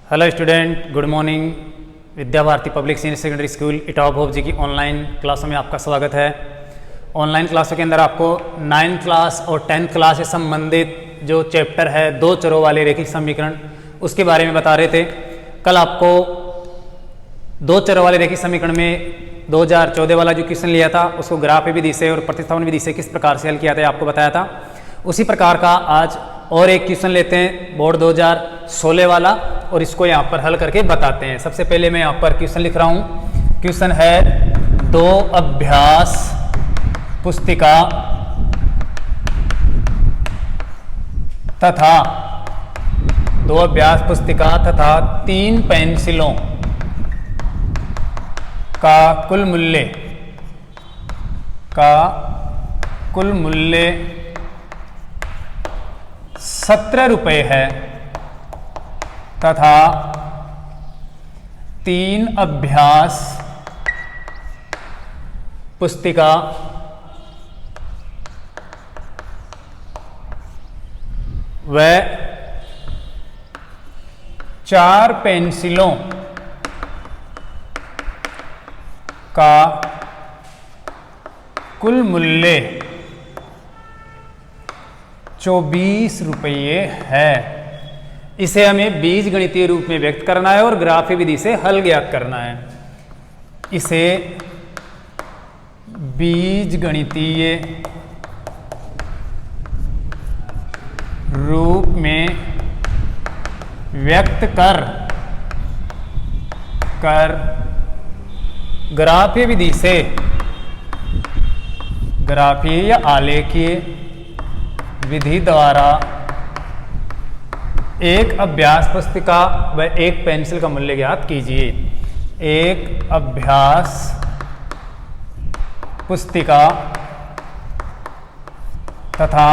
Hello student, good morning. Vidya Bharati public senior secondary school Etawah भोप जी की ऑनलाइन क्लासों में आपका स्वागत है। ऑनलाइन क्लासों के अंदर आपको 9th क्लास और 10th क्लास से संबंधित जो चैप्टर है दो चरों वाले रैखिक समीकरण, उसके बारे में बता रहे थे। कल आपको दो चरों वाले रैखिक समीकरण में 2014 वाला जो क्वेश्चन लिया था उसको ग्राफ विधि से और प्रतिस्थापन विधि से किस प्रकार से हल किया था आपको बताया था। उसी प्रकार का आज और एक क्वेश्चन लेते हैं बोर्ड 2016 वाला और इसको यहाँ पर हल करके बताते हैं। सबसे पहले मैं यहाँ पर क्वेश्चन लिख रहा हूँ। क्वेश्चन है दो अभ्यास पुस्तिका तथा 3 पेंसिलों का कुल मूल्य 17 रुपये है तथा 3 अभ्यास पुस्तिका व 4 पेंसिलों का कुल मूल्य 24 रुपये है। इसे हमें बीजगणितीय रूप में व्यक्त करना है और ग्राफी विधि से हल ज्ञात करना है। इसे बीजगणितीय रूप में व्यक्त कर ग्राफीय विधि से ग्राफीय या आलेखीय विधि द्वारा एक अभ्यास पुस्तिका व एक पेंसिल का मूल्य ज्ञात कीजिए। एक अभ्यास पुस्तिका तथा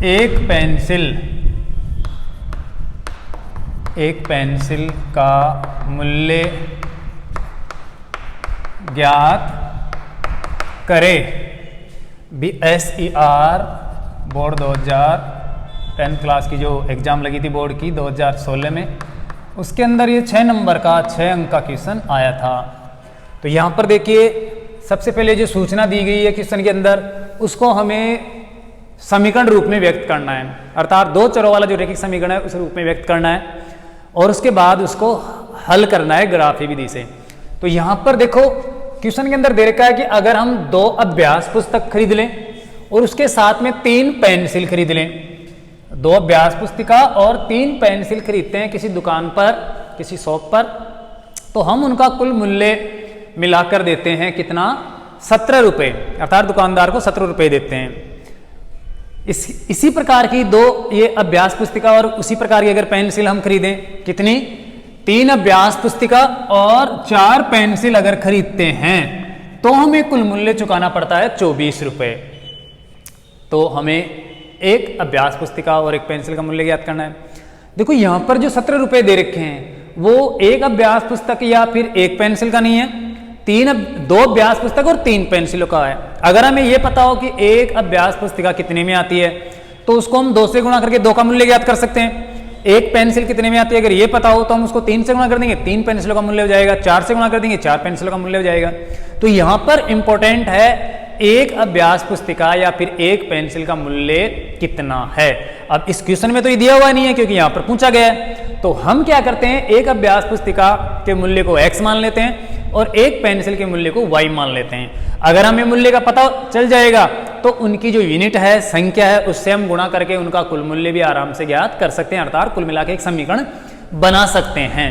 एक पेंसिल का मूल्य ज्ञात करें। BSER बोर्ड 10th क्लास की जो एग्ज़ाम लगी थी बोर्ड की 2016 में, उसके अंदर ये 6 नंबर का 6 अंक का क्वेश्चन आया था। तो यहाँ पर देखिए सबसे पहले जो सूचना दी गई है क्वेश्चन के अंदर उसको हमें समीकरण रूप में व्यक्त करना है, अर्थात दो चरों वाला जो रैखिक समीकरण है उस रूप में व्यक्त करना है और उसके बाद उसको हल करना है ग्राफी विधि से। तो यहाँ पर देखो क्वेश्चन के अंदर दे रखा है कि अगर हम 2 अभ्यास पुस्तक खरीद लें और उसके साथ में 3 पेंसिल खरीद लें, 2 अभ्यास पुस्तिका और 3 पेंसिल खरीदते हैं किसी दुकान पर, किसी शॉप पर, तो हम उनका कुल मूल्य मिलाकर देते हैं कितना, 17 रुपये, अर्थात दुकानदार को 17 रुपये देते हैं। इसी प्रकार की 2 ये अभ्यास पुस्तिका और उसी प्रकार की अगर पेंसिल हम खरीदें, कितनी, 3 अभ्यास पुस्तिका और 4 पेंसिल अगर खरीदते हैं तो हमें कुल मूल्य चुकाना पड़ता है 24 रुपये। तो हमें एक अभ्यास पुस्तिका और एक पेंसिल का मूल्य ज्ञात करना है। देखो यहाँ पर जो 17 रुपये दे रखे हैं वो एक अभ्यास पुस्तक या फिर एक पेंसिल का नहीं है, 2 अभ्यास पुस्तक और 3 पेंसिलों का है। अगर हमें यह पता हो कि एक अभ्यास पुस्तिका कितने में आती है तो उसको हम 2 से गुणा करके 2 का मूल्य ज्ञात कर सकते हैं। एक पेंसिल कितने में आती है अगर ये पता हो तो हम उसको 3 से गुणा कर देंगे, 3 पेंसिलों का मूल्य हो जाएगा। 4 से गुणा कर देंगे, 4 पेंसिलों का मूल्य हो जाएगा। तो यहां पर इंपॉर्टेंट है एक अभ्यास पुस्तिका या फिर एक पेंसिल का मूल्य कितना है। अब इस क्वेश्चन में तो ये दिया हुआ नहीं है क्योंकि यहां पर पूछा गया है। तो हम क्या करते हैं, एक अभ्यास पुस्तिका के मूल्य को x मान लेते हैं और एक पेंसिल के मूल्य को y मान लेते हैं। अगर हमें मूल्य का पता चल जाएगा तो उनकी जो यूनिट है, संख्या है, उससे हम गुणा करके उनका कुल मूल्य भी आराम से ज्ञात कर सकते हैं, अर्थात कुल मिलाकर एक समीकरण बना सकते हैं।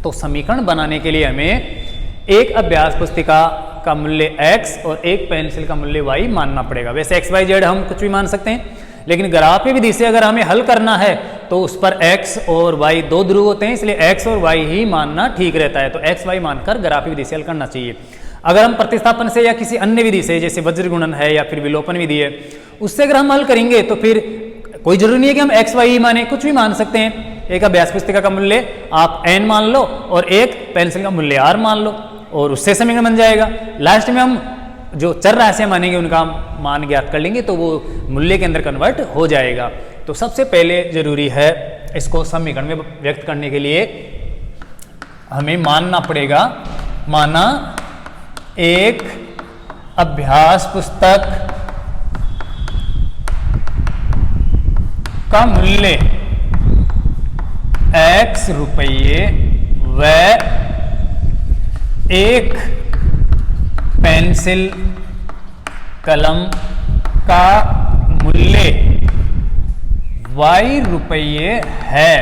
तो समीकरण बनाने के लिए हमें एक अभ्यास पुस्तिका का मूल्य x और एक पेंसिल का मूल्य y मानना पड़ेगा। वैसे x y z हम कुछ भी मान सकते हैं, लेकिन ग्राफी विधि से अगर हमें हल करना है तो उस पर x और y 2 ध्रुव होते हैं, इसलिए x और y ही मानना ठीक रहता है। तो x y मानकर ग्राफी विधि से हल करना चाहिए। अगर हम प्रतिस्थापन से या किसी अन्य विधि से, जैसे वज्र गुणन है या फिर विलोपन विधि है, उससे अगर हम हल करेंगे तो फिर कोई जरूरी नहीं है कि हम एक्स वाई ही माने, कुछ भी मान सकते हैं। एक अभ्यास पुस्तिका का मूल्य आप n मान लो और एक पेंसिल का मूल्य r मान लो और उससे समीकरण बन जाएगा। लास्ट में हम जो चर राशियां मानेंगे उनका मान ज्ञात कर लेंगे तो वो मूल्य के अंदर कन्वर्ट हो जाएगा। तो सबसे पहले जरूरी है इसको समीकरण में व्यक्त करने के लिए हमें मानना पड़ेगा, माना एक अभ्यास पुस्तक का मूल्य x रुपये व एक पेंसिल कलम का मूल्य y रुपये है।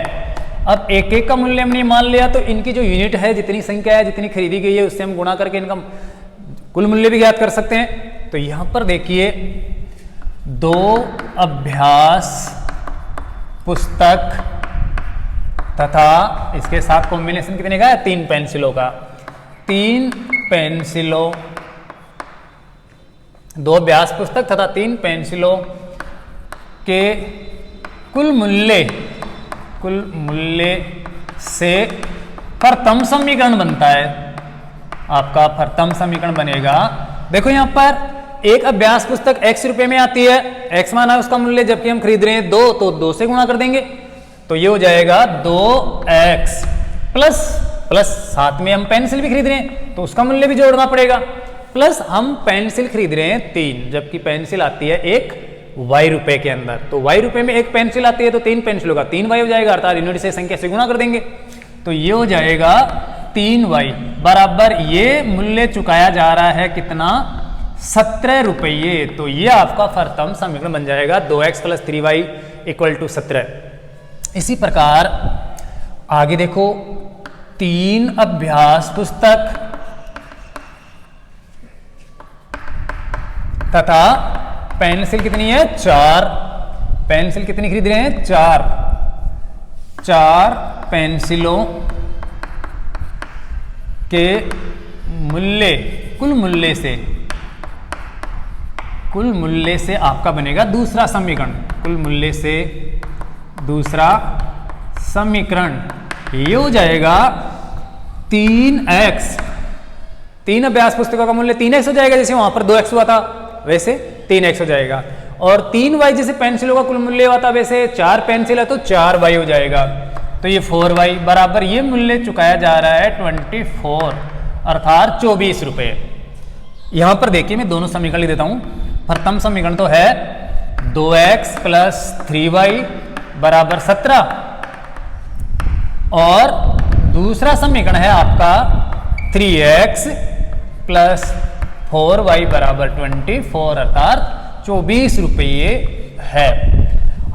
अब एक एक का मूल्य हमने मान लिया तो इनकी जो यूनिट है, जितनी संख्या है, जितनी खरीदी गई है, उससे हम गुणा करके इनका कुल मूल्य भी ज्ञात कर सकते हैं। तो यहां पर देखिए, दो अभ्यास पुस्तक तथा इसके साथ कॉम्बिनेशन कितने का है, 3 पेंसिलों का। 3 पेंसिलों, 2 अभ्यास पुस्तक तथा 3 पेंसिलों के कुल मूल्य से प्रथम समीकरण बनता है। आपका प्रथम समीकरण बनेगा, देखो यहां पर एक अभ्यास पुस्तक x रुपए में आती है, x माना है उसका मूल्य, जबकि हम खरीद रहे हैं 2, तो 2 से गुणा कर देंगे, तो ये हो जाएगा 2x प्लस साथ में हम पेंसिल भी खरीद रहे हैं तो उसका मूल्य भी जोड़ना पड़ेगा, प्लस हम पेंसिल खरीद रहे हैं 3, जबकि पेंसिल आती है एक y रुपए के अंदर। तो y रुपए में एक पेंसिल आती है तो 3 पेंसिलों का 3y हो जाएगा, अर्थात यूनिट से संख्या से गुणा कर देंगे, तो ये हो जाएगा 3y बराबर ये मूल्य चुकाया जा रहा है कितना, 17 रुपये। तो ये आपका प्रथम समीकरण बन जाएगा, 2x + 3y = 17। इसी प्रकार आगे देखो, 3 अभ्यास पुस्तक तथा पेंसिल कितनी है, 4। पेंसिल कितनी खरीद रहे हैं, 4 पेंसिलों के मूल्य, कुल मूल्य से आपका बनेगा दूसरा समीकरण, कुल मूल्य से दूसरा समीकरण ये हो जाएगा 3x। 3 अभ्यास पुस्तकों का मूल्य 3x हो जाएगा, जैसे वहां पर 2x हुआ था वैसे 3x हो जाएगा, और 3y जैसे पेंसिलों का कुल मूल्य हुआ था वैसे 4 पेंसिल है तो 4y हो जाएगा, तो ये 4y बराबर ये मूल्य चुकाया जा रहा है 24 अर्थात 24 रुपये। यहां पर देखिए मैं दोनों समीकरण लिख देता हूं। प्रथम समीकरण तो है 2x + 3y = 17, और दूसरा समीकरण है आपका 3x + 4y = 24 अर्थात 24 रुपये है।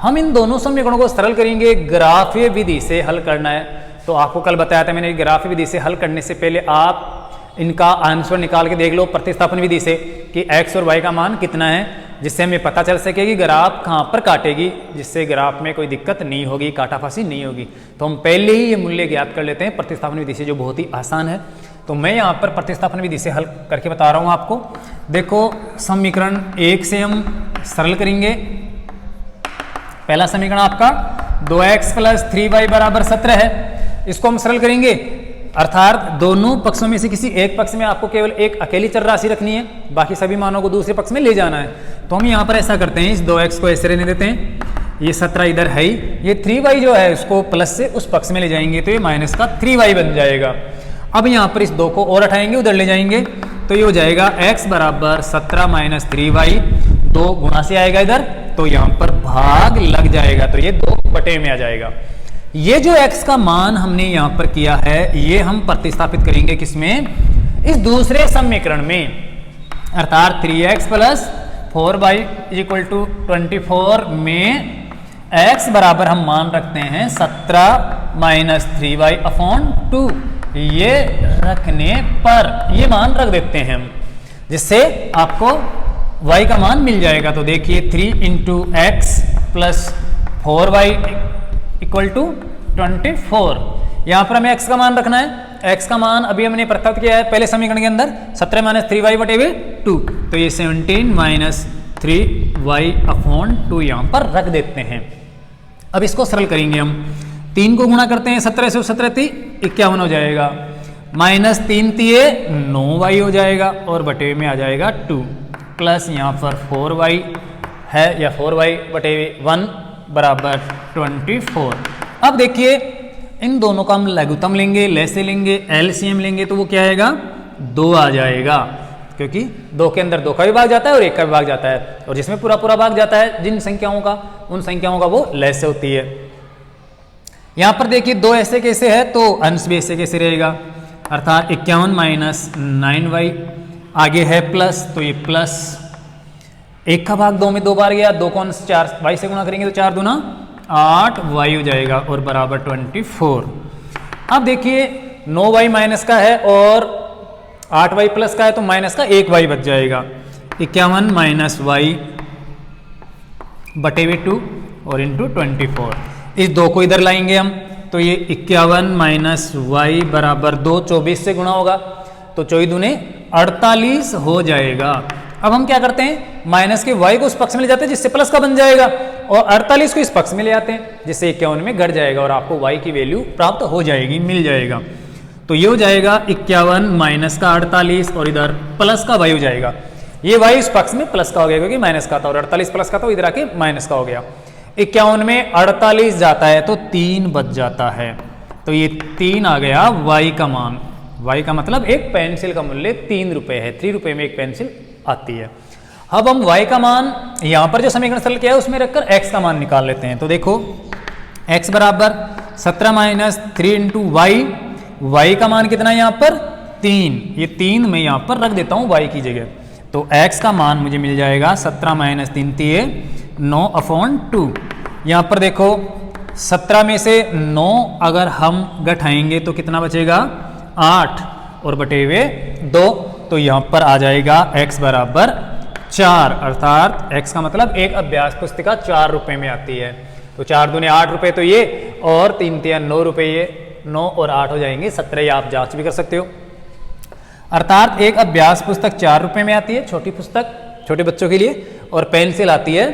हम इन दोनों समीकरणों को सरल करेंगे, ग्राफीय विधि से हल करना है। तो आपको कल बताया था मैंने, ग्राफीय विधि से हल करने से पहले आप इनका आंसर निकाल के देख लो प्रतिस्थापन विधि से कि x और y का मान कितना है, जिससे हमें पता चल सके कि ग्राफ कहाँ पर काटेगी, जिससे ग्राफ में कोई दिक्कत नहीं होगी, काटाफासी नहीं होगी। तो हम पहले ही ये मूल्य ज्ञात कर लेते हैं प्रतिस्थापन विधि से, जो बहुत ही आसान है। तो मैं यहाँ पर प्रतिस्थापन विधि से हल करके बता रहा हूँ आपको। देखो समीकरण 1 से हम सरल करेंगे। पहला समीकरण आपका 2x + 3y = 17 है, इसको हम सरल करेंगे, अर्थात दोनों पक्षों में से किसी एक पक्ष में आपको केवल एक अकेली चर राशि रखनी है, बाकी सभी मानों को दूसरे पक्ष में ले जाना है। तो हम यहाँ पर ऐसा करते हैं, इस 2x को ऐसे रहने देते हैं, ये 17 इधर है ही, ये 3y जो है उसको प्लस से उस पक्ष में ले जाएंगे तो ये माइनस का 3y बन जाएगा। अब यहाँ पर इस 2 को और हटाएंगे, उधर ले जाएंगे तो ये हो जाएगा x = 17 - 3y, 2 गुणा से आएगा इधर, तो यहाँ पर भाग लग जाएगा, तो ये 2 बटे में आ जाएगा। ये जो x का मान हमने यहाँ पर किया है ये हम प्रतिस्थापित करेंगे किसमें, इस दूसरे समीकरण में, अर्थात 3x + 4y = 24 में x बराबर हम मान रखते हैं 17 - 3y/2। ये रखने पर ये मान रख देते हैं हम, जिससे आपको y का मान मिल जाएगा। तो देखिए 3 × x + 4y = 24। यहाँ पर हमें x का मान रखना है। x का मान अभी हमने प्रतिस्थापित किया है पहले समीकरण के अंदर, 17 - 3y/2, तो ये 17 - 3y/2 यहाँ पर रख देते हैं। अब इसको सरल करेंगे हम, 3 को गुणा करते हैं 17 से, 17 × 3 = 51 हो जाएगा, -3 × 9y हो जाएगा, और बटे में आ जाएगा 2, प्लस यहाँ पर 4y है या 4y/1 = 24। अब देखिए इन दोनों का हम लघुत्तम लेंगे, लैसे लेंगे, एलसीएम लेंगे तो वो क्या आएगा 2 आ जाएगा, क्योंकि 2 के अंदर 2 का भी भाग जाता है और 1 का भी भाग जाता है, और जिसमें पूरा पूरा भाग जाता है जिन संख्याओं का, उन संख्याओं का वो लैसे होती है। यहां पर देखिए 2 ऐसे कैसे है तो अंश भी ऐसे कैसे रहेगा, अर्थात 51 माइनस 9y, आगे है प्लस तो ये प्लस 1 का भाग 2 में 2 बार गया, 2 को अंश 4 y से गुणा करेंगे तो 4 दूना 8y हो जाएगा और बराबर 24। अब देखिए 9y माइनस का है और 8y प्लस का है तो माइनस का 1y बच जाएगा, 51 माइनस y बटे 2 और इंटू 24। इस 2 को इधर लाएंगे हम तो ये 51 माइनस y बराबर 2, 24 से गुणा होगा तो 24 दूने 48 हो जाएगा। अब हम क्या करते हैं, माइनस के y को उस पक्ष में ले जाते हैं जिससे प्लस का बन जाएगा, और 48 को इस पक्ष में ले आते हैं जिससे 51 में घट जाएगा और आपको y की वैल्यू प्राप्त हो जाएगी, मिल जाएगा। तो ये हो जाएगा 51 माइनस का 48 और इधर प्लस का y हो जाएगा। ये y इस पक्ष में प्लस का हो गया क्योंकि माइनस का था और 48 प्लस का था, इधर आके माइनस का हो गया। 51 में 48 जाता है तो 3 बच जाता है, तो ये 3 आ गया y का मान। y का मतलब एक पेंसिल का मूल्य 3 रुपए है, 3 रुपए में एक पेंसिल आती है। अब हम y का मान यहां पर जो समीकरण सरल किया है उसमें रखकर x का मान निकाल लेते हैं। तो देखो x बराबर 17 माइनस 3 इंटू y का मान कितना है यहाँ पर 3, ये 3 मैं यहाँ पर रख देता हूँ y की जगह, तो x का मान मुझे मिल जाएगा 17 माइनस 3 9/2। यहाँ पर देखो 17 में से 9 अगर हम घटाएंगे तो कितना बचेगा 8 और बटे हुए 2, तो यहाँ पर आ जाएगा x बराबर 4, अर्थात x का मतलब एक अभ्यास पुस्तिका 4 रुपए में आती है। तो 4 दूने 8 रुपए तो ये, और 3 तिया 9 रुपए ये, 9 और 8 हो जाएंगे 17, आप जांच भी कर सकते हो। अर्थात एक अभ्यास पुस्तक 4 रुपए में आती है, छोटी पुस्तक छोटे बच्चों के लिए, और पेंसिल आती है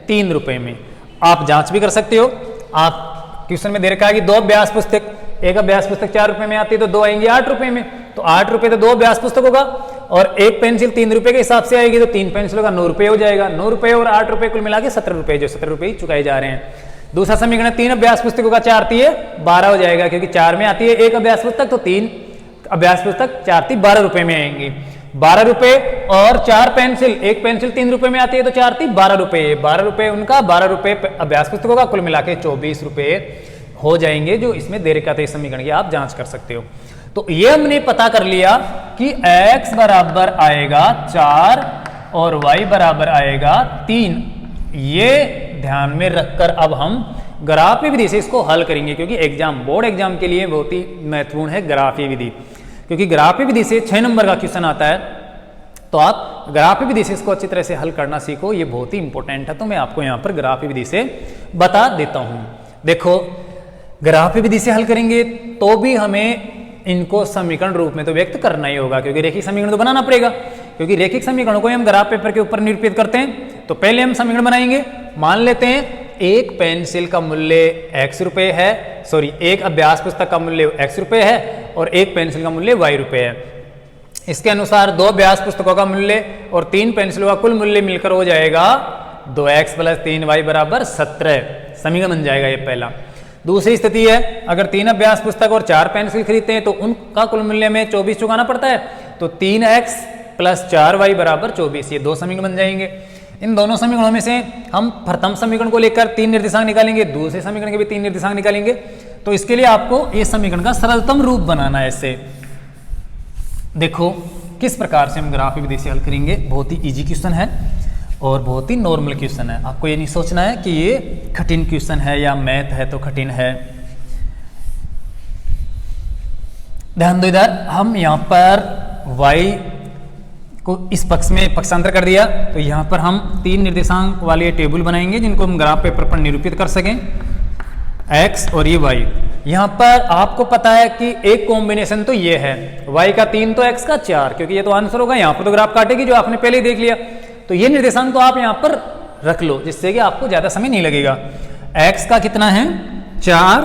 3 रुपए में। आप जांच भी कर सकते हो। आप क्वेश्चन में दे रखा है कि 2 अभ्यास पुस्तक, एक अभ्यास पुस्तक 4 रुपए में आती है तो 2 आएंगे 8 रुपए में, तो 8 रुपए तो 2 अभ्यास पुस्तक होगा, और एक पेंसिल 3 रुपए के हिसाब से आएगी तो 3 पेंसिलों का 9 रुपए हो जाएगा। 9 रुपए और 8 रुपए कुल मिला के 17 रुपए, जो 17 रुपए ही चुकाए जा रहे हैं। दूसरा समीकरण 3 अभ्यास पुस्तकों का 4 तिये 12 हो जाएगा, क्योंकि 4 में आती है एक अभ्यास पुस्तक तो 3 अभ्यास पुस्तक 4 ती 12 रुपए में आएंगी। 12 रुपए और 4 पेंसिल, एक पेंसिल 3 रुपए में आती है तो 4 ती 12 रुपए, 12 रुपए उनका, 12 रुपए अभ्यास पुस्तकों का, कुल मिला के 24 रुपए हो जाएंगे, जो इसमें दे रखा था इस समीकरण की, आप जांच कर सकते हो। तो ये हमने पता कर लिया कि x बराबर आएगा 4 और y बराबर आएगा 3। ये ध्यान में रखकर अब हम ग्राफीय विधि से इसको हल करेंगे, क्योंकि एग्जाम, बोर्ड एग्जाम के लिए बहुत ही महत्वपूर्ण है ग्राफीय विधि, क्योंकि ग्राफीय विधि से 6 नंबर का क्वेश्चन आता है। तो आप ग्राफीय विधि से इसको अच्छी तरह से हल करना सीखो, ये बहुत ही इंपॉर्टेंट है। तो मैं आपको यहाँ पर ग्राफीय विधि से बता देता हूँ। देखो ग्राफीय विधि से हल करेंगे तो भी हमें इनको समीकरण रूप में तो व्यक्त करना ही होगा, क्योंकि रेखिक समीकरण तो बनाना पड़ेगा, क्योंकि रेखिक समीकरणों को हम ग्राफ पेपर के ऊपर निरूपित करते हैं। तो पहले हम समीकरण बनाएंगे। मान लेते हैं एक पेंसिल का मूल्य x रुपए है, सॉरी एक अभ्यास पुस्तक का मूल्य x रुपए है और एक पेंसिल का मूल्य y रुपए है। इसके अनुसार 2 अभ्यास पुस्तकों का मूल्य और 3 पेंसिलों का कुल मूल्य मिलकर हो जाएगा 2x + 3y बराबर 17। समीकरण बन जाएगा ये पहला। दूसरी स्थिति है, अगर 3 अभ्यास पुस्तक और 4 पेंसिल खरीदते हैं तो उनका कुल मूल्य में 24 चुकाना पड़ता है, तो 3x + 4y बराबर 24। ये 2 समीकरण बन जाएंगे। इन दोनों समीकरणों में से हम प्रथम समीकरण को लेकर 3 निर्देशांक निकालेंगे, दूसरे समीकरण के भी 3 निर्देशांक निकालेंगे। तो इसके लिए आपको इस समीकरण का सरलतम रूप बनाना है। ऐसे देखो किस प्रकार से हम ग्राफीय विधि से हल करेंगे। बहुत ही इजी क्वेश्चन है और बहुत ही नॉर्मल क्वेश्चन है। आपको ये नहीं सोचना है कि ये कठिन क्वेश्चन है या मैथ है तो कठिन है। ध्यान दो, इधर हम यहाँ पर y को इस पक्ष में पक्षांतर कर दिया, तो यहाँ पर हम 3 निर्देशांक वाले टेबल बनाएंगे जिनको हम ग्राफ पेपर पर निरूपित कर सकें, x और ये y। यहाँ पर आपको पता है कि एक कॉम्बिनेशन तो ये है, y का 3 तो x का 4, क्योंकि ये तो आंसर होगा। यहाँ पर तो ग्राफ काटेगी जो आपने पहले ही देख लिया। तो ये निर्देशांक तो आप यहाँ पर रख लो, जिससे कि आपको ज्यादा समय नहीं लगेगा। x का कितना है 4,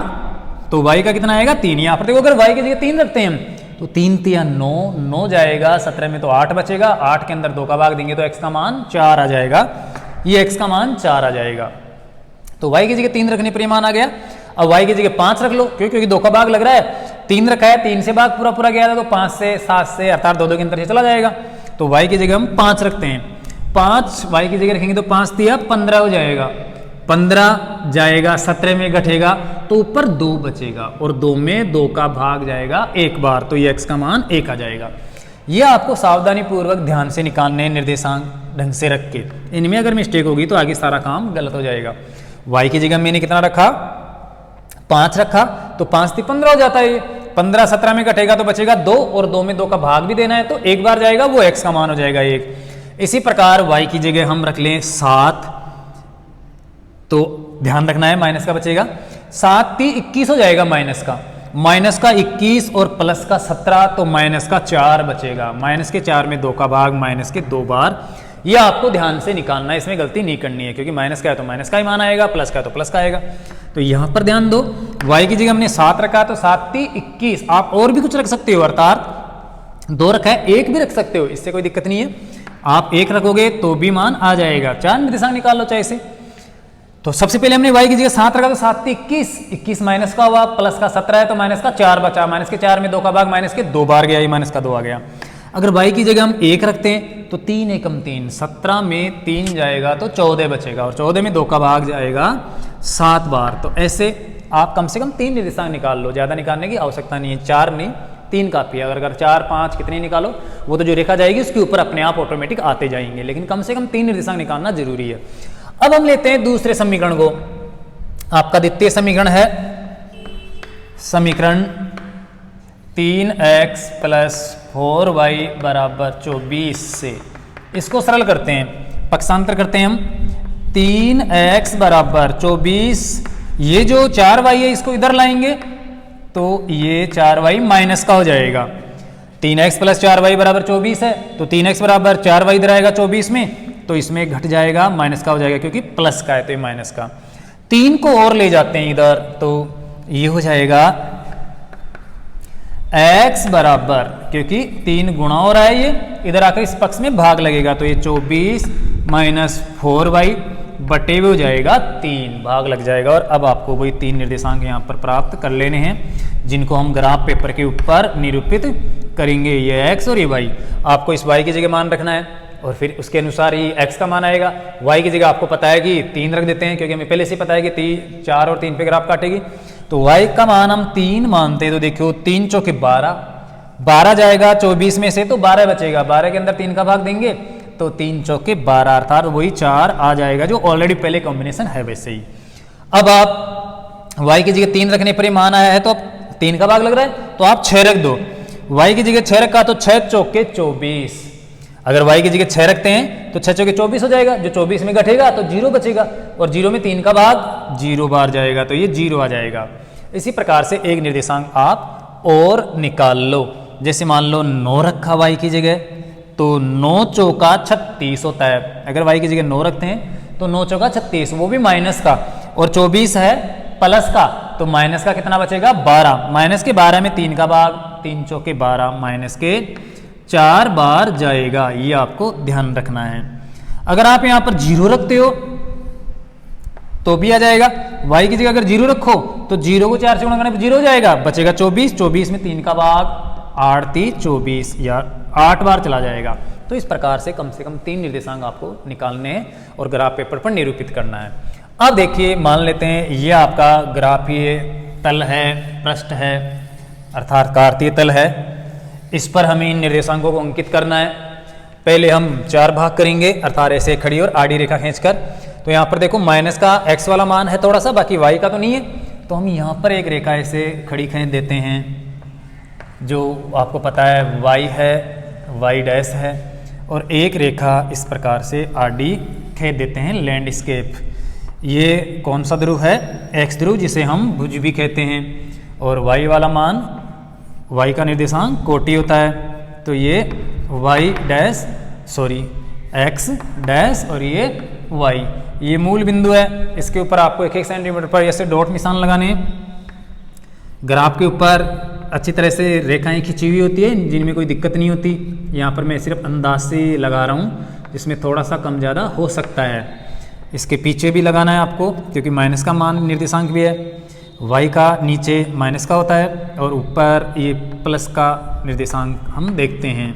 तो y का कितना आएगा 3। यहाँ पर देखो अगर y की जगह 3 रखते हैं हम तो 3 तिया 9, 9 जाएगा, 17 में तो 8 बचेगा, 8 के अंदर 2 का भाग देंगे तो x का मान 4 आ जाएगा। ये x का मान 4 आ जाएगा। तो y की जगह 3 रखने पर ये मान आ गया। अब y की जगह 5 रख लो, क्योंकि 2 का भाग लग रहा है, 3 रखा है, 3 से भाग पूरा पूरा गया था तो 5 से 7 से अर्थात 2 2 के अंतर से चला जाएगा। तो y की जगह हम 5 रखते हैं, 5 y की जगह रखेंगे तो 5 दिया 15 हो जाएगा, 15 जाएगा 17 में घटेगा तो ऊपर 2 बचेगा और 2 में 2 का भाग जाएगा एक बार, तो ये x का मान 1 आ जाएगा। ये आपको सावधानी पूर्वक ध्यान से निकालने निर्देशांक ढंग से रख के, इनमें अगर मिस्टेक होगी तो आगे सारा काम गलत हो जाएगा। y की जगह मैंने कितना रखा 5 रखा तो 5 से 15 हो जाता है, ये 15 17 में घटेगा तो बचेगा 2 और 2 में 2 का भाग भी देना है तो एक बार जाएगा, वो x का मान हो जाएगा 1। इसी प्रकार y की जगह हम रख लें 7, तो ध्यान रखना है माइनस का बचेगा, 7 3 21 हो जाएगा माइनस का 21 और प्लस का 17 तो माइनस का 4 बचेगा, माइनस के 4 में 2 का भाग माइनस के 2 बार। ये आपको ध्यान से निकालना है, इसमें गलती नहीं करनी है, क्योंकि माइनस का है तो माइनस का ही मान आएगा, प्लस का है तो प्लस का आएगा। तो यहाँ पर ध्यान दो, y की जगह हमने 7 रखा तो 7 3 21, आप और भी कुछ रख सकते हो, अर्थात 2 रखा है 1 भी रख सकते हो, इससे कोई दिक्कत नहीं है। आप 1 रखोगे तो भी मान आ जाएगा, 4 निर्देशांक निकाल लो चाहे से। तो सबसे पहले हमने y की जगह 7 रखा तो 7 3 21, 21 माइनस का हुआ, प्लस का 17 है तो माइनस का 4 बचा, माइनस के 4 में 2 का भाग माइनस के 2 बार गया, ये माइनस का 2 आ गया। अगर y की जगह हम 1 रखते हैं तो 3 एकम 3, 17 में 3 जाएगा तो 14 बचेगा और 14 में 2 का भाग जाएगा 7 बार। तो ऐसे आप कम से कम 3 निर्देशांक निकाल लो, ज़्यादा निकालने की आवश्यकता नहीं है, 4 नहीं 3 काफ़ी है। अगर 4 5 कितने निकालो वो तो जो रेखा जाएगी उसके ऊपर अपने आप ऑटोमेटिक आते जाएंगे, लेकिन कम से कम 3 निर्देशांक निकालना जरूरी है। अब हम लेते हैं दूसरे समीकरण को, आपका द्वितीय समीकरण है समीकरण 3x + 4y = 24 से। इसको सरल करते हैं, पक्षांतर करते हैं हम, 3x = 24, ये जो 4y है इसको इधर लाएंगे तो ये 4y माइनस का हो जाएगा। 3x + 4y = 24 है तो 3x = 4y इधर आएगा 24 में, तो इसमें घट जाएगा, माइनस का हो जाएगा, क्योंकि प्लस का है तो ये माइनस का। 3 को और ले जाते हैं इधर तो ये हो जाएगा x बराबर, क्योंकि 3 गुणा हो रहा है, ये इधर आकर इस पक्ष में भाग लगेगा तो ये 24 - 4y बटे हुए हो जाएगा 3, भाग लग जाएगा। और अब आपको वही 3 निर्देशांक यहाँ पर प्राप्त कर लेने हैं, जिनको हम ग्राफ पेपर के ऊपर निरूपित करेंगे। ये x और ये y, आपको इस y की जगह मान रखना है और फिर उसके अनुसार ही x का मान आएगा। y की जगह आपको पता है कि 3 रख देते हैं, क्योंकि हमें पहले से पता है कि 4 और 3 पे ग्राफ काटेगी, तो y का मान हम 3 मानते हैं। तो देखो 3 चौके 12 जाएगा 24 में से तो 12 बचेगा, 12 के अंदर 3 का भाग देंगे तो 3 चौके 12 अर्थात वही 4 आ जाएगा, जो ऑलरेडी पहले कॉम्बिनेशन है वैसे ही। अब आप y की जगह 3 रखने पर मान आया है तो अब 3 का भाग लग रहा है तो आप 6 रख दो, y की जगह 6 रखा तो 6 चौके 24, अगर y की जगह 6 रखते हैं तो 6 चौके 24 हो जाएगा, जो 24 में घटेगा तो 0 बचेगा और 0 में 3 का भाग 0 बार जाएगा तो ये 0 आ जाएगा। इसी प्रकार से एक निर्देशांक आप और निकाल लो, जैसे मान लो 9 रखा y की जगह तो 9 चौका 36 होता है। अगर y की जगह 9 रखते हैं तो 9 चौका 36, वो भी माइनस का, और 24 है प्लस का तो माइनस का कितना बचेगा 12, माइनस के 12 में 3 का भाग 3 चौके 12 माइनस के 4 बार जाएगा, ये आपको ध्यान रखना है। अगर आप यहाँ पर 0 रखते हो तो भी आ जाएगा, y की जगह अगर 0 रखो तो 0 को 4 से गुणा करने पर 0 हो जाएगा, बचेगा 24, 24 में 3 का भाग 8 3 24 या 8 बार चला जाएगा। तो इस प्रकार से कम 3 निर्देशांक आपको निकालने हैं और ग्राफ पेपर पर निरूपित करना है। अब देखिए मान लेते हैं ये आपका ग्राफीय तल है, पृष्ठ है अर्थात कार्तीय तल है, इस पर हमें इन निर्देशांकों को अंकित करना है। पहले हम 4 भाग करेंगे अर्थात ऐसे खड़ी और आड़ी रेखा खींचकर। तो यहाँ पर देखो माइनस का x वाला मान है थोड़ा सा, बाकी y का तो नहीं है, तो हम यहाँ पर एक रेखा ऐसे खड़ी खींच देते हैं, जो आपको पता है y है, y डैश है, और एक रेखा इस प्रकार से आडी खींच देते हैं लैंडस्केप। ये कौन सा ध्रुव है, x ध्रुव, जिसे हम भुज भी कहते हैं, और y वाला मान, y का निर्देशांक कोटि होता है, तो ये x डैश और ये y, ये मूल बिंदु है। इसके ऊपर आपको 1-1 सेंटीमीटर पर ऐसे डॉट निशान लगाने हैं। ग्राफ के ऊपर अच्छी तरह से रेखाएं खिंची हुई होती है, जिनमें कोई दिक्कत नहीं होती। यहाँ पर मैं सिर्फ अंदाज से लगा रहा हूँ, जिसमें थोड़ा सा कम ज़्यादा हो सकता है। इसके पीछे भी लगाना है आपको, क्योंकि माइनस का मान निर्देशांक भी है। y का नीचे माइनस का होता है और ऊपर ये प्लस का निर्देशांक हम देखते हैं।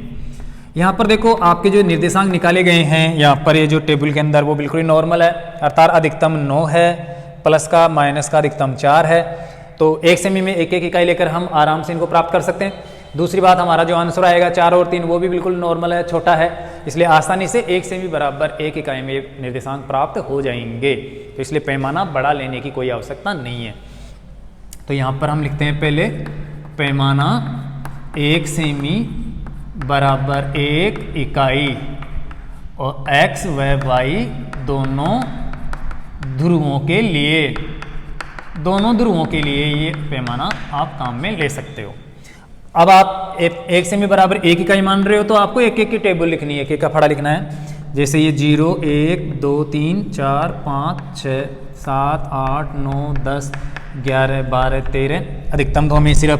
यहाँ पर देखो आपके जो निर्देशांक निकाले गए हैं यहाँ पर ये जो टेबल के अंदर वो बिल्कुल ही नॉर्मल है, अर्थात अधिकतम 9 है, प्लस का माइनस का अधिकतम 4 है। तो 1 सेमी में एक एक इकाई लेकर हम आराम से इनको प्राप्त कर सकते हैं। दूसरी बात, हमारा जो आंसर आएगा 4 और 3 वो भी बिल्कुल नॉर्मल है, छोटा है, इसलिए आसानी से 1 सेमी बराबर 1 इकाई में निर्देशांक प्राप्त हो जाएंगे। तो इसलिए पैमाना बड़ा लेने की कोई आवश्यकता नहीं है। तो यहाँ पर हम लिखते हैं पहले पैमाना 1 सेमी बराबर 1 इकाई और x व y दोनों ध्रुवों के लिए ये पैमाना आप काम में ले सकते हो। अब आप 1 सेमी बराबर 1 इकाई मान रहे हो तो आपको एक एक की टेबल लिखनी है, एक एक का फड़ा लिखना है। जैसे ये 0 1 2 3 4 5 6 7 8 9 10 11 12 13, अधिकतम तो हमें सिर्फ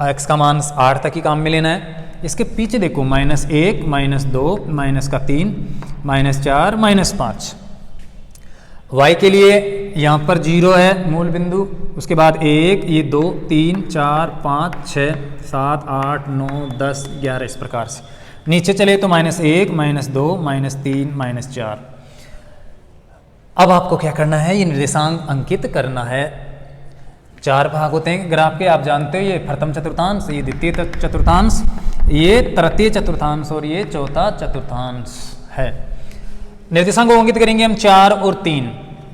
x का मान 8 तक ही काम में लेना है। इसके पीछे देखो -1 -2 -3 -4 -5। y के लिए यहाँ पर 0 है मूल बिंदु, उसके बाद 1 ये 2 3 4 5 6 7 8 9 10 11 इस प्रकार से। नीचे चले तो -1 -2 -3 -4। अब आपको क्या करना है, ये निर्देशांक अंकित करना है। 4 भाग होते हैं ग्राफ के, आप जानते हो, ये प्रथम चतुर्थांश, ये द्वितीय चतुर्थांश, ये तृतीय चतुर्थांश और ये चौथा चतुर्थांश है। निर्देशांक को अंकित करेंगे हम 4 और 3।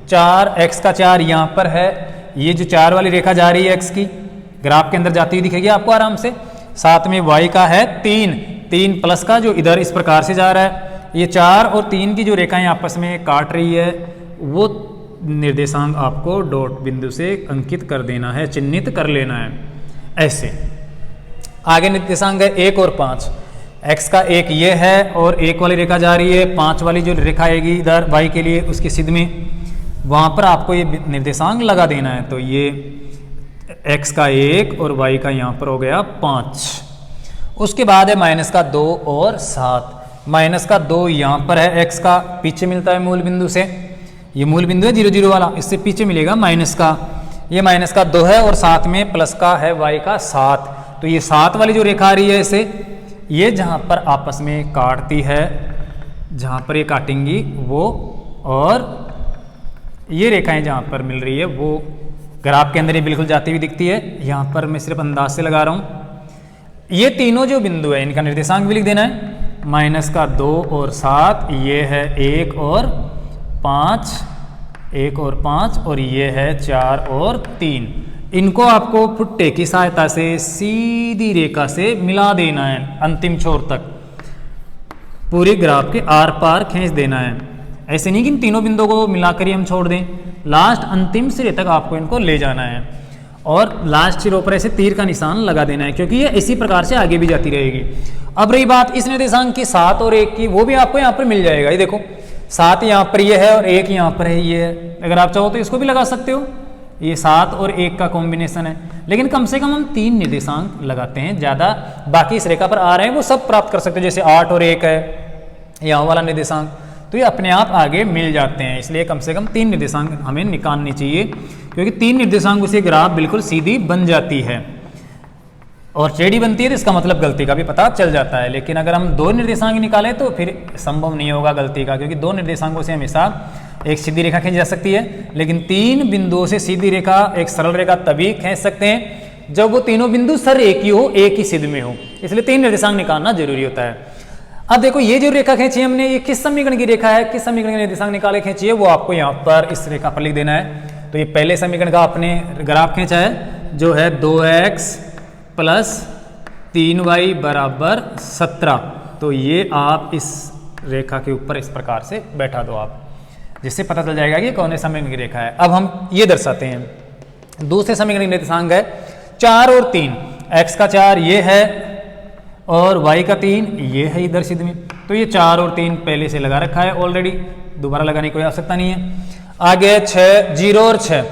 4 x का 4 यहाँ पर है, ये जो 4 वाली रेखा जा रही है x की, ग्राफ के अंदर जाती हुई दिखेगी आपको आराम से। साथ में y का है 3 प्लस का जो इधर इस प्रकार से जा रहा है। ये 4 और 3 की जो रेखाएं आपस में काट रही है वो निर्देशांक आपको डॉट बिंदु से अंकित कर देना है, चिन्हित कर लेना है ऐसे। आगे निर्देशांक है 1 और 5। x का 1 ये है और 1 वाली रेखा जा रही है, 5 वाली जो रेखा आएगी इधर y के लिए उसकी सिद्ध में, वहाँ पर आपको ये निर्देशांक लगा देना है। तो ये x का 1 और y का यहाँ पर हो गया 5। उसके बाद है -2 और 7। -2 यहाँ पर है, x का पीछे मिलता है मूल बिंदु से, ये मूल बिंदु है 0 0 वाला, इससे पीछे मिलेगा माइनस का, ये -2 है और साथ में प्लस का है y का 7। तो ये 7 वाली जो रेखा आ रही है इसे, ये जहाँ पर आपस में काटती है, जहाँ पर ये काटेंगी वो, और ये रेखाएं जहाँ पर मिल रही है वो ग्राफ के अंदर ये बिल्कुल जाती हुई दिखती है। यहाँ पर मैं सिर्फ अंदाज से लगा रहा हूँ। ये तीनों जो बिंदु है इनका निर्देशांक भी लिख देना है। -2 और 7, ये है 1 और 5 और ये है 4 और 3। इनको आपको फुट्टे की सहायता से सीधी रेखा से मिला देना है, अंतिम छोर तक पूरे ग्राफ के आर पार खींच देना है। ऐसे नहीं कि इन तीनों बिंदुओं को मिलाकर ही हम छोड़ दें, लास्ट अंतिम सिरे तक आपको इनको ले जाना है और लास्ट सिरों पर ऐसे तीर का निशान लगा देना है, क्योंकि ये इसी प्रकार से आगे भी जाती रहेगी। अब रही बात इस निर्देशांक की 7 और 1 की, वो भी आपको यहाँ पर मिल जाएगा। ये देखो 7 यहाँ पर ये है और 1 यहाँ पर है, ये है। अगर आप चाहो तो इसको भी लगा सकते हो, ये 7 और 1 का कॉम्बिनेशन है। लेकिन कम से कम हम 3 निर्देशांक लगाते हैं, ज़्यादा बाकी इस रेखा पर आ रहे हैं वो सब प्राप्त कर सकते हैं। जैसे 8 और 1 है यहाँ वाला निर्देशांक, तो ये अपने आप आगे मिल जाते हैं। इसलिए कम से कम 3 निर्देशांक हमें निकालनी चाहिए, क्योंकि 3 निर्देशांक से ग्राफ बिल्कुल सीधी बन जाती है। और टेढ़ी बनती है तो इसका मतलब गलती का भी पता चल जाता है। लेकिन अगर हम 2 निर्देशांक निकालें तो फिर संभव नहीं होगा गलती का, क्योंकि 2 निर्देशांकों से हमेशा एक सीधी रेखा खींची जा सकती है, लेकिन 3 बिंदुओं से सीधी रेखा, एक सरल रेखा तभी खींच सकते हैं जब वो तीनों बिंदु सर एक ही हो, एक ही सिद्ध में हो। इसलिए 3 निर्देशांक निकालना जरूरी होता है। अब देखो ये जो रेखा खींची हमने, ये किस समीकरण की रेखा है, किस समीकरण के निर्देशांक निकाले खींची है, वो आपको यहाँ पर इस रेखा पर लिख देना है। तो ये पहले समीकरण का आपने ग्राफ खींचा है, जो है 2x + 3y = 17। तो ये आप इस रेखा के ऊपर इस प्रकार से बैठा दो आप, जिससे पता चल जाएगा कि कौन से समीकरण की रेखा है। अब हम ये दर्शाते हैं। दूसरे समीकरण के निर्देशांक है 4 और 3। x का 4 ये है और y का 3 ये है इधर सिद्ध में। तो ये 4 और 3 पहले से लगा रखा है ऑलरेडी, दोबारा लगाने की कोई आवश्यकता नहीं है। आगे 6, 0 और 6।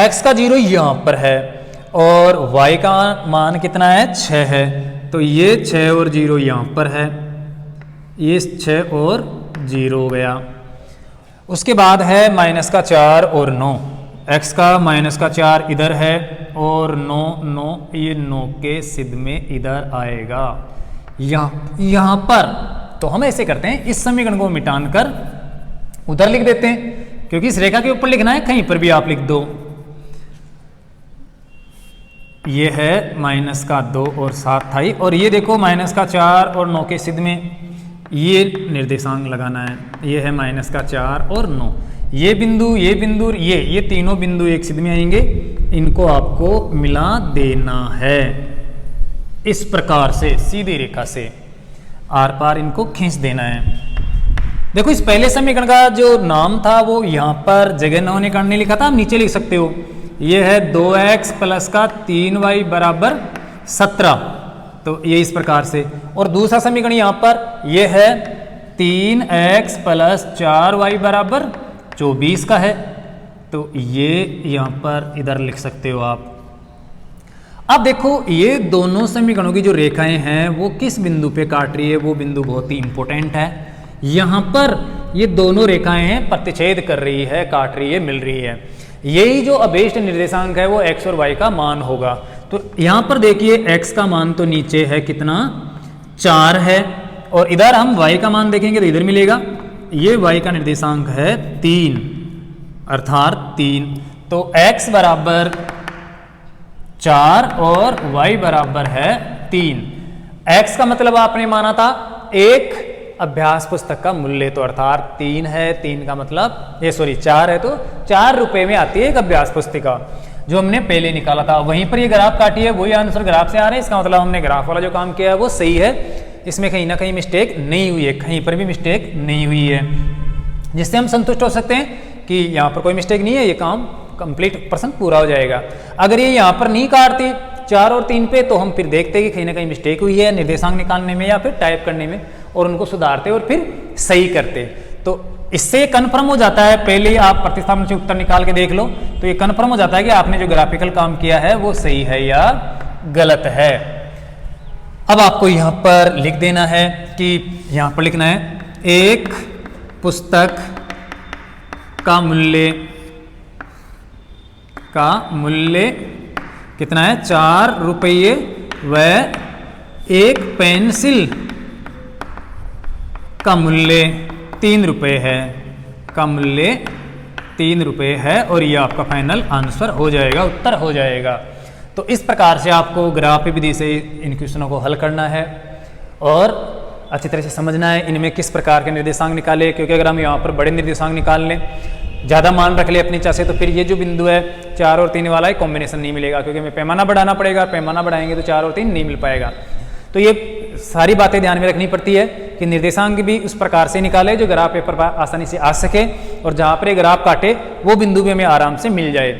x का 0 यहाँ पर है और y का मान कितना है, 6 है। तो ये 6 और 0 यहाँ पर है, ये 6 और 0 हो गया। उसके बाद है -4 और 9। x का माइनस का 4 इधर है और 9 9 ये 9 के सिद्ध में इधर आएगा यहाँ पर। तो हम ऐसे करते हैं, इस समीकरण को मिटान कर उधर लिख देते हैं, क्योंकि इस रेखा के ऊपर लिखना है, कहीं पर भी आप लिख दो। ये है माइनस का 2 और 7 था, और ये देखो माइनस का 4 और 9 के सिद्ध में ये निर्देशांक लगाना है। ये है माइनस का 4 और 9, ये बिंदु ये तीनों बिंदु एक सिद्ध में आएंगे, इनको आपको मिला देना है इस प्रकार से, सीधी रेखा से आर पार इनको खींच देना है। देखो इस पहले समीकरण का जो नाम था वो यहाँ पर जगह न होने कारण नहीं लिखा था, आप नीचे लिख सकते हो। ये है 2x प्लस का 3y बराबर 17, तो ये इस प्रकार से। और दूसरा समीकरण यहाँ पर ये है 3x प्लस 4y बराबर 24 का है, तो ये यहाँ पर इधर लिख सकते हो आप। अब देखो ये दोनों समीकरणों की जो रेखाएं हैं वो किस बिंदु पे काट रही है, वो बिंदु बहुत ही इंपॉर्टेंट है। यहाँ पर ये दोनों रेखाएं हैं प्रतिच्छेद कर रही है, काट रही है, मिल रही है। यही जो अभीष्ट निर्देशांक है वो x और y का मान होगा। तो यहाँ पर देखिए x का मान तो नीचे है कितना, 4 है, और इधर हम y का मान देखेंगे तो इधर मिलेगा, ये y का निर्देशांक है 3 अर्थात 3। तो x बराबर 4 और y बराबर है 3। x का मतलब आपने माना था एक अभ्यास पुस्तक का मूल्य, तो अर्थात 3 है, 3 का मतलब ये 4 है, तो 4 रुपए में आती है एक अभ्यास पुस्तिका, जो हमने पहले निकाला था। वहीं पर ये ग्राफ काटी है, वही आंसर ग्राफ से आ रहा है, इसका मतलब हमने ग्राफ वाला जो काम किया है वो सही है, इसमें कहीं ना कहीं मिस्टेक नहीं हुई है, कहीं पर भी मिस्टेक नहीं हुई है, जिससे हम संतुष्ट हो सकते हैं कि यहाँ पर कोई मिस्टेक नहीं है, ये काम कंप्लीट % पूरा हो जाएगा। अगर ये यहाँ पर नहीं काटती 4 और 3 पे, तो हम फिर देखते कि कहीं ना कहीं मिस्टेक हुई है निर्देशांक निकालने में या फिर टाइप करने में, और उनको सुधारते और फिर सही करते। तो इससे कन्फर्म हो जाता है, पहले ही आप प्रतिस्थापन से उत्तर निकाल के देख लो, तो ये कन्फर्म हो जाता है कि आपने जो ग्राफिकल काम किया है वो सही है या गलत है। अब आपको यहाँ पर लिख देना है कि यहाँ पर लिखना है एक पुस्तक का मूल्य कितना है, 4 रुपये, व एक पेंसिल का मूल्य 3 रुपये है, का मूल्य 3 रुपये है, और ये आपका फाइनल आंसर हो जाएगा, उत्तर हो जाएगा। तो इस प्रकार से आपको ग्राफ विधि से इन क्वेश्चनों को हल करना है और अच्छी तरह से समझना है इनमें किस प्रकार के निर्देशांक निकाले, क्योंकि अगर हम यहाँ पर बड़े निर्देशांक निकाल लें, ज़्यादा मान रख ले अपनी इच्छा से, तो फिर ये जो बिंदु है 4 और 3 वाला कॉम्बिनेशन नहीं मिलेगा, क्योंकि हमें पैमाना बढ़ाना पड़ेगा, पैमाना बढ़ाएंगे तो 4 और 3 नहीं मिल पाएगा। तो ये सारी बातें ध्यान में रखनी पड़ती है कि निर्देशांक भी उस प्रकार से निकाले जो ग्राफ पेपर पर आसानी से आ सके, और जहाँ पर ये ग्राफ काटे वो बिंदु भी हमें आराम से मिल जाए।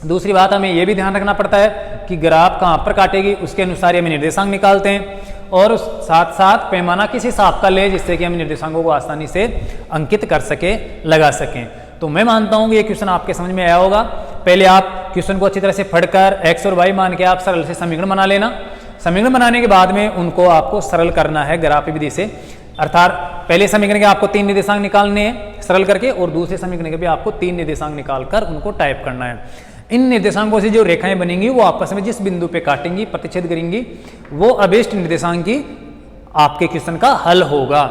दूसरी बात हमें ये भी ध्यान रखना पड़ता है कि ग्राफ कहाँ पर काटेगी उसके अनुसार हमें निर्देशांक निकालते हैं, और साथ साथ पैमाना किस हिसाब का ले जिससे कि हम निर्देशांकों को आसानी से अंकित कर सके, लगा सकें। तो मैं मानता हूँ कि ये क्वेश्चन आपके समझ में आया होगा। पहले आप क्वेश्चन को अच्छी तरह से पढ़कर x और y मान के आप सरल से समीकरण बना लेना। समीकरण बनाने के बाद में उनको आपको सरल करना है ग्राफ विधि से, अर्थात पहले समीकरण के आपको 3 निर्देशांक निकालने हैं सरल करके, और दूसरे समीकरण के भी आपको 3 निर्देशांक निकालकर उनको टाइप करना है। इन निर्देशांकों से जो रेखाएं बनेंगी वो आपस में जिस बिंदु पे काटेंगी, प्रतिच्छेद करेंगी, वो अभीष्ट निर्देशांक की आपके क्वेश्चन का हल होगा।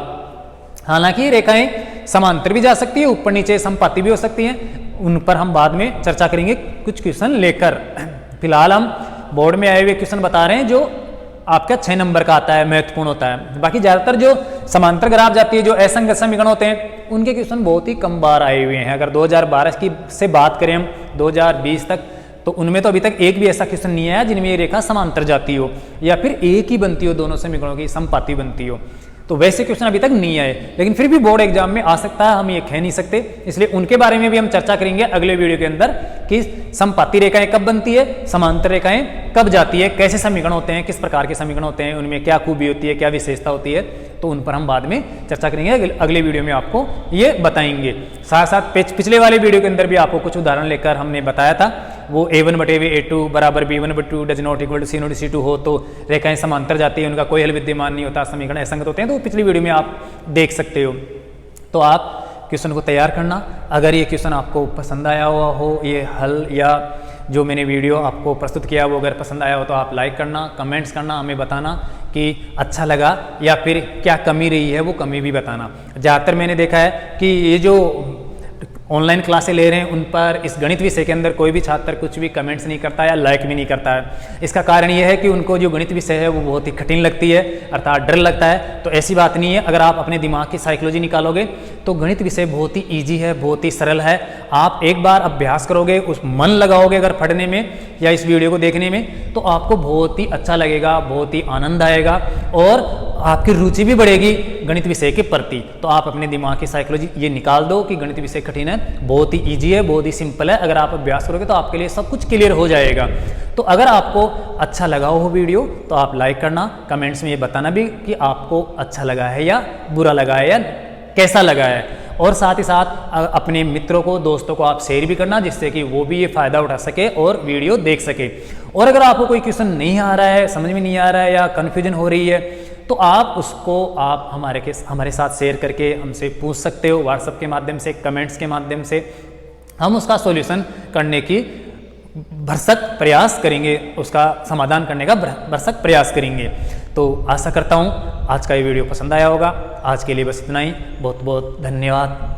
हालांकि रेखाएं समांतर भी जा सकती है, ऊपर नीचे समपाती भी हो सकती हैं, उन पर हम बाद में चर्चा करेंगे कुछ क्वेश्चन लेकर। फिलहाल हम बोर्ड में आए हुए क्वेश्चन बता रहे हैं जो आपका 6 नंबर का आता है, महत्वपूर्ण होता है। बाकी ज्यादातर जो समांतर ग्राफ जाती है, जो असंगत समीकरण होते हैं, उनके क्वेश्चन बहुत ही कम बार आए हुए हैं। अगर 2012 की से बात करें हम 2020 तक, तो उनमें तो अभी तक एक भी ऐसा क्वेश्चन नहीं आया जिनमें ये रेखा समांतर जाती हो या फिर एक ही बनती हो, दोनों समीकरणों की समपाती बनती हो। तो वैसे क्वेश्चन अभी तक नहीं आए, लेकिन फिर भी बोर्ड एग्जाम में आ सकता है, हम ये कह नहीं सकते। इसलिए उनके बारे में भी हम चर्चा करेंगे अगले वीडियो के अंदर कि समपाती रेखाएं कब बनती है, समांतर रेखाएं कब जाती है, कैसे समीकरण होते हैं, किस प्रकार के समीकरण होते हैं, उनमें क्या खूबी होती है, क्या विशेषता होती है, तो उन पर हम बाद में चर्चा करेंगे। अगले वीडियो में आपको ये बताएंगे। साथ साथ पिछले वाले वीडियो के अंदर भी आपको कुछ उदाहरण लेकर हमने बताया था, वो a1/a2 बराबर b1/2 does not equal to c0/c2 हो तो रेखाएं समांतर जाती है, उनका कोई हल विद्यमान नहीं होता, समीकरण असंगत होते हैं, तो पिछली वीडियो में आप देख सकते हो। तो आप क्वेश्चन को तैयार करना। अगर ये क्वेश्चन आपको पसंद आया हुआ हो, ये हल या जो मैंने वीडियो आपको प्रस्तुत किया वो अगर पसंद आया हो तो आप लाइक करना, कमेंट्स करना, हमें बताना कि अच्छा लगा या फिर क्या कमी रही है वो कमी भी बताना। ज़्यादातर मैंने देखा है कि ये जो ऑनलाइन क्लासें ले रहे हैं उन पर इस गणित विषय के अंदर कोई भी छात्र कुछ भी कमेंट्स नहीं करता या लाइक भी नहीं करता है। इसका कारण ये है कि उनको जो गणित विषय है वो बहुत ही कठिन लगती है, अर्थात डर लगता है। तो ऐसी बात नहीं है, अगर आप अपने दिमाग की साइकोलॉजी निकालोगे तो गणित विषय बहुत ही ईजी है, बहुत ही सरल है। आप एक बार अभ्यास करोगे, उस मन लगाओगे अगर पढ़ने में या इस वीडियो को देखने में, तो आपको बहुत ही अच्छा लगेगा, बहुत ही आनंद आएगा और आपकी रुचि भी बढ़ेगी गणित विषय के प्रति। तो आप अपने दिमाग की साइकोलॉजी ये निकाल दो कि गणित विषय कठिन है, बहुत ही इजी है, बहुत ही सिंपल है। अगर आप अभ्यास करोगे तो आपके लिए सब कुछ क्लियर हो जाएगा। तो अगर आपको अच्छा लगा हो वीडियो तो आप लाइक करना, कमेंट्स में ये बताना भी कि आपको अच्छा लगा है या बुरा लगा है या कैसा लगा है। और साथ ही साथ अपने मित्रों को, दोस्तों को आप शेयर भी करना, जिससे कि वो भी ये फ़ायदा उठा सके और वीडियो देख सके। और अगर आपको कोई क्वेश्चन नहीं आ रहा है, समझ में नहीं आ रहा है या कन्फ्यूजन हो रही है, तो आप उसको आप हमारे साथ शेयर करके हमसे पूछ सकते हो, व्हाट्सएप के माध्यम से, कमेंट्स के माध्यम से। हम उसका सॉल्यूशन करने की भरसक प्रयास करेंगे, उसका समाधान करने का भरसक प्रयास करेंगे। तो आशा करता हूँ आज का ये वीडियो पसंद आया होगा। आज के लिए बस इतना ही। बहुत बहुत धन्यवाद।